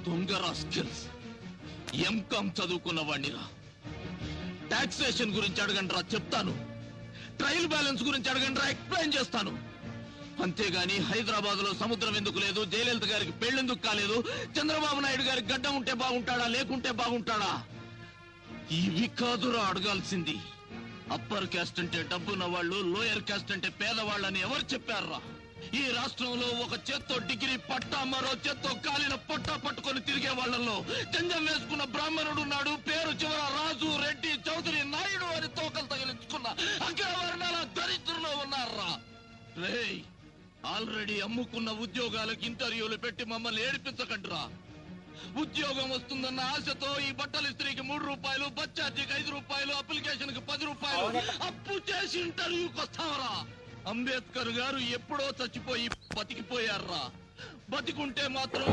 దొంగరా skills MCom చదువుకున్న వాడినిరా. Taxation గురించి అడగండిరా చెప్తాను. ట్రయల్ బ్యాలెన్స్ గురించి అడగండిరా ఎక్స్ప్లెయిన్ చేస్తాను. అంతేగాని హైదరాబాద్ లో సముద్రం ఎందుకు లేదు, జయలలిత గారికి పెళ్ళెందుకు కాలేదు, చంద్రబాబు నాయుడు గారికి గడ్డ ఉంటే బాగుంటాడా లేకుంటే బాగుంటాడా, ఇవి కాదురా అడగాల్సింది. అప్పర్ క్యాస్ట్ అంటే డబ్బున్న వాళ్ళు, లోయర్ క్యాస్ట్ అంటే పేదవాళ్ళని ఎవరు చెప్పారా? ఈ రాష్ట్రంలో ఒక చేత్తో డిగ్రీ పట్టా, మరో చేత్తో కాలిన పొట్టా పట్టుకొని తిరిగే వాళ్ళల్లో జంజం వేసుకున్న బ్రాహ్మణుడు ఉన్నాడు. పేరు చివర రాజు, రెడ్డి, చౌదరి, నాయుడు అని తోకలు తగిలించుకున్న అగ్రవర్ణాల దరిద్రులు ఉన్నారా? రేయ్, ఆల్రెడీ అమ్ముకున్న ఉద్యోగాలకు ఇంటర్వ్యూలు పెట్టి మమ్మల్ని ఏడిపించకండిరా. ఉద్యోగం వస్తుందన్న ఆశతో ఈ బట్టల ఇస్త్రీకి 3 రూపాయలు, బస్ ఛార్జీకి 5 రూపాయలు, అప్లికేషన్ కి 10 రూపాయలు అప్పు చేసి ఇంటర్వ్యూకి వస్తావరా? అంబేద్కర్ గారు ఎప్పుడో చచ్చిపోయి బతికిపోయారా? బతికుంటే మాత్రం